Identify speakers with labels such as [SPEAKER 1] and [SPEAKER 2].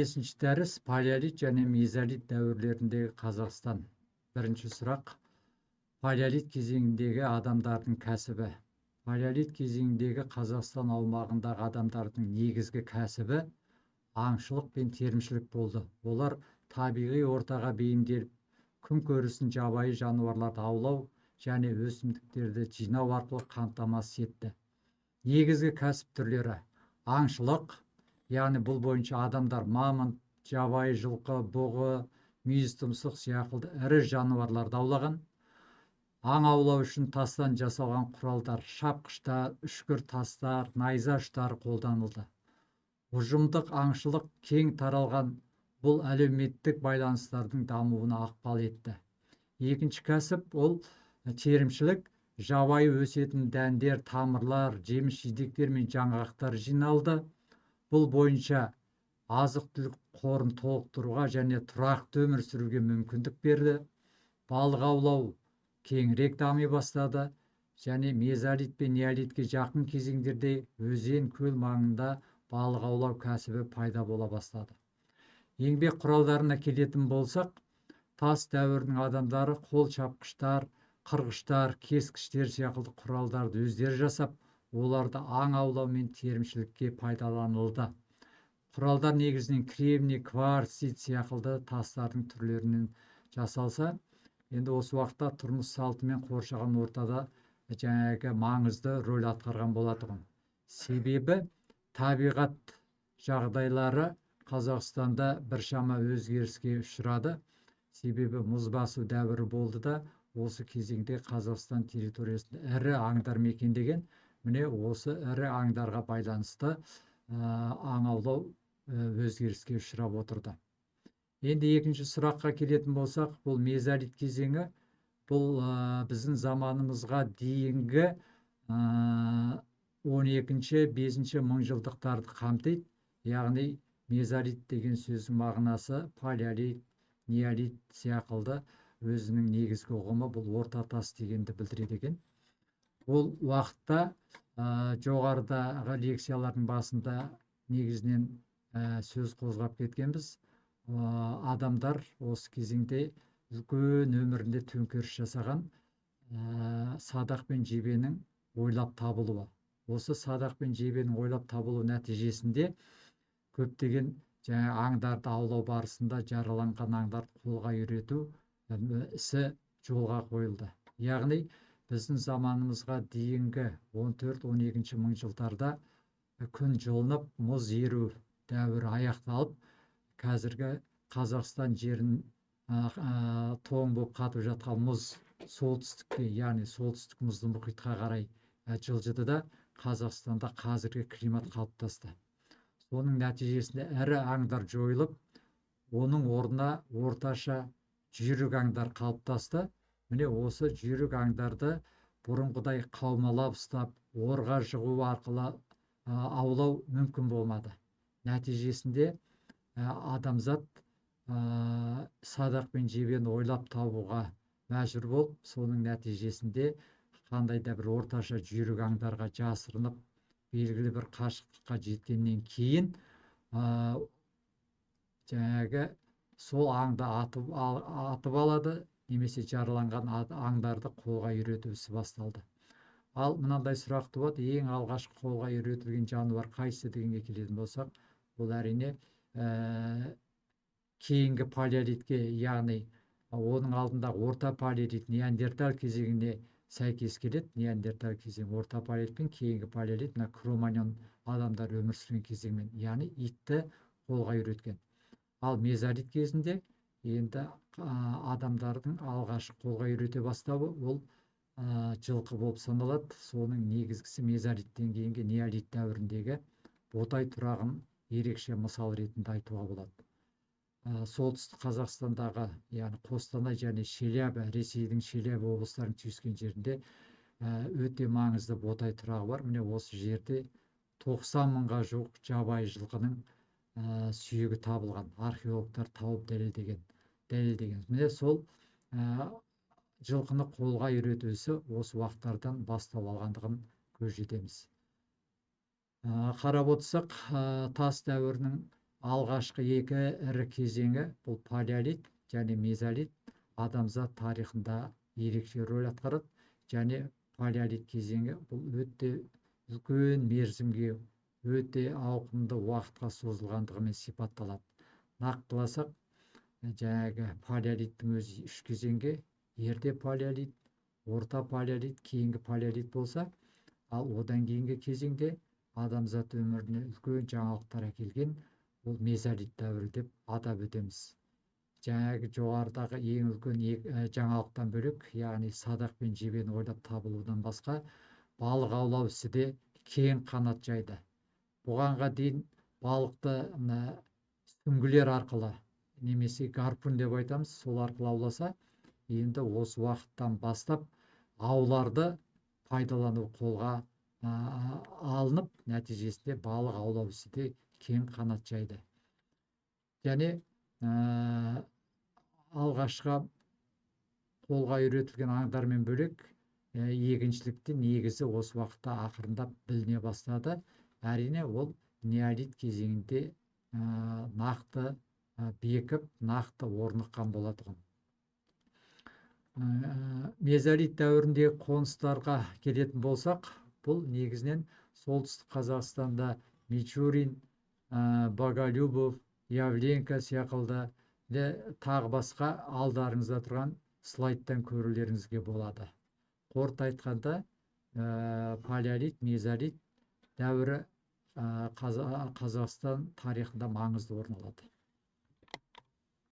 [SPEAKER 1] Бесінші дәріс палеолит және мезолит дәуірлеріндегі Қазақстан. Бірінші сұрақ: палеолит кезеңіндегі адамдардың кәсібі. Палеолит кезеңіндегі Қазақстан аумағындағы адамдардың негізгі кәсібі аңшылық пен терімшілік болды. Олар табиғи ортаға бейімделіп, күн көрісін жабайы жануарларды аулау және өсімдіктерді жинау арқылы қамтамасыз етті. Негізгі кәсіп түрлері: аңшылық, яғни бұл бойынша адамдар мамонт, жабайы жылқы, бұғы, мүйіз тұмсық сияқты ірі жануарларды аулаған. Аң аулау үшін тастан жасалған құралдар, шапқыштар, үшкір тастар, найза ұштары қолданылды. Ұжымдық аңшылық кең таралған, бұл әлеуметтік байланыстардың дамуына ықпал етті. Екінші кәсіп ол терімшілік. Жабайы өсетін дәндер, тамырлар, жеміс-жидектер мен жаңғақтар жиналды. Бұл бойынша азық-түлік қорын толықтыруға және тұрақты өмір сүруге мүмкіндік берді. Балық аулау кеңірек дами бастады және мезолит пен неолитке жақын кезеңдерде өзен, көл маңында балық аулау кәсібі пайда бола бастады. Еңбек құралдарына келетін болсақ, тас дәуірінің адамдары қол шапқыштар, қырғыштар, кескіштер сияқты құралдарды өздері жасап, оларды аң аулау мен терімшілікке пайдаланылды. Құралдар негізінен кремний, кварцит сияқты тастардың түрлерінен жасалса, енді осы уақытта тұрмыс салты мен қоршаған ортада жаңағы маңызды рөл атқарған болатұғын. Себебі табиғат жағдайлары Қазақстанда біршама өзгеріске ұшырады. Себебі мұз басу дәуірі болды да, осы кезеңде Қазақстан территориясында ірі аңдар мекендеген. Міне осы ірі аңдарға байланысты аң аулау өзгеріске ұшырап отырды. Енді екінші сұраққа келетін болсақ, бұл мезолит кезеңі, бұл біздің заманымызға дейінгі 12-5 мыңжылдықтарды қамтиды. Яғни мезолит деген сөздің мағынасы палеолит, неолит сияқты өзінің негізгі ұғымы бұл орта тас дегенді білдіреді екен. Ол уақытта жоғарыдағы лекциялардың басында негізінен сөз қозғап кеткенбіз. Адамдар осы кезеңде үлкен өмірінде төңкеріс жасаған садақ пен жебенің ойлап табылуы. Осы садақ пен жебенің ойлап табылу нәтижесінде көптеген аңдарды аулау барысында жараланған аңдарды қолға үйрету ісі жолға қойылды. Яғни біздің заманымызға дейінгі 14-12 мыңжылдарда күн жылынып, мұз еру дәуірі аяқталып, қазіргі Қазақстан жерін тоң болып қатып жатқан мұз солтүстікке, яғни солтүстік мұзды мұхитқа қарай жылжыды да, Қазақстанда қазіргі климат қалыптасты. Соның нәтижесінде ірі аңдар жойылып, оның орнына орташа жүйрік аңдар қалыптасты. Міне осы жүйрік аңдарды бұрынғыдай қаумалап ұстап, орға жығу арқылы аулау мүмкін болмады. Нәтижесінде адамзат садақ пен жебені ойлап табуға мәжбүр болып, соның нәтижесінде қандай да бір орташа жүйрік аңдарға жасырынып, белгілі бір қашықтыққа жеткеннен кейін жаңағы сол аңды атып алады, немесе жараланған аңдарды қолға үйрету ісі басталды. Ал мынандай сұрақ туады: ең алғашқы қолға үйретілген жануар қайсы дегенге келетін болсақ, бұл әрине кейінгі палеолитке, яғни оның алдындағы орта палеолит, неандерталь кезеңіне сәйкес келеді. Неандерталь кезеңі орта палеолит пен кейінгі палеолит, кроманьон адамдар өмір сүрген кезеңмен, яғни итті қолға үйреткен. Ал мезолит кезінде енді адамдардың алғашқы қолға үйрете бастауы ол жылқы болып саналады. Соның негізгісі мезолиттен кейінгі неолит дәуіріндегі ботай тұрағын ерекше мысал ретінде айтуға болады. Солтүстік Қазақстандағы, яғни Қостанай және Челябі, Ресейдің Челябі облыстарының түйіскен жерінде өте маңызды ботай тұрағы бар. Міне осы жерде 90 мыңға жуық жабайы жылқының сүйегі табылған. Археологтар тауып дәлелдеген. Міне сол жылқыны қолға үйрету ісі осы уақыттардан бастау алғандығын көз жетеміз. Қарап отырсақ, тас дәуірінің алғашқы екі ірі кезеңі бұл палеолит және мезолит адамзат тарихында ерекше рөл атқарады. Және палеолит кезеңі бұл өте үлкен мерзімге, өте ауқымды уақытқа созылғандығымен сипатталады. Нақтыласақ, жаңағы палеолиттің өзі үш кезеңге: ерте палеолит, орта палеолит, кейінгі палеолит болса, ал одан кейінгі кезеңде адамзат өміріне үлкен жаңалықтар әкелген ол мезолит дәуірі деп атап өтеміз. Жаңағы жоғарыдағы ең үлкен жаңалықтан бөлек, яғни садақ пен жебені ойлап табылудан басқа, балық аулау ісі де кең қанат жайды. Бұғанға дейін балықты сүңгілер арқылы, немесе гарпун деп айтамыз, сол арқылы ауласа, енді осы уақыттан бастап ауларды пайдалану қолға алынып, нәтижесінде балық аулау ісі де кең қанат жайды. Және алғашқы қолға үйретілген аңдармен бөлек, егіншілікте негізі осы уақытта ақырындап біліне бастады. Әрине, ол неолит кезеңінде нақты бекіп, нақты орныққан болатұғын. Мезолит дәуіріндегі қоныстарға келетін болсақ, бұл негізінен солтүстік Қазақстанда Мичурин, Боголюбов, Явленка сияқылды тағы басқа алдарыңызда тұрған слайдтан көрулеріңізге болады. Қорыта айтқанда, палеолит, мезолит дәуірі Қазақстан тарихында маңызды орын алады.